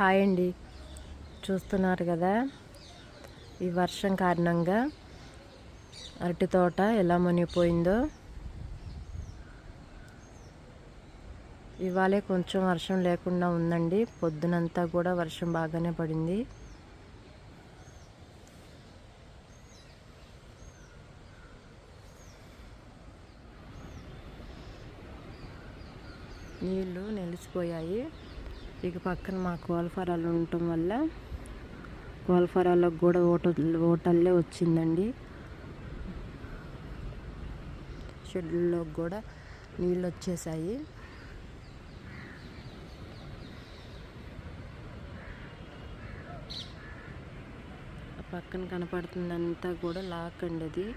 Hi అండి. చూస్తున్నారు కదా, ఈ వర్షం కారణంగా అరటి తోట ఎలా మునిగిపోయిందో. ఇవాళే కొంచెం వర్షం లేకుండా ఉందండి. పొద్దునంతా కూడా వర్షం బాగానే పడింది. నీళ్ళు నిలిచిపోయాయి. ఇక పక్కన మా కోల్ఫరాలు ఉండటం వల్ల కోల్ఫరాలకు కూడా ఓటల్లే వచ్చిందండి. షెడ్యూల్లోకి కూడా నీళ్ళు వచ్చేసాయి. పక్కన కనపడుతుందంతా కూడా లాక్ అండి. అది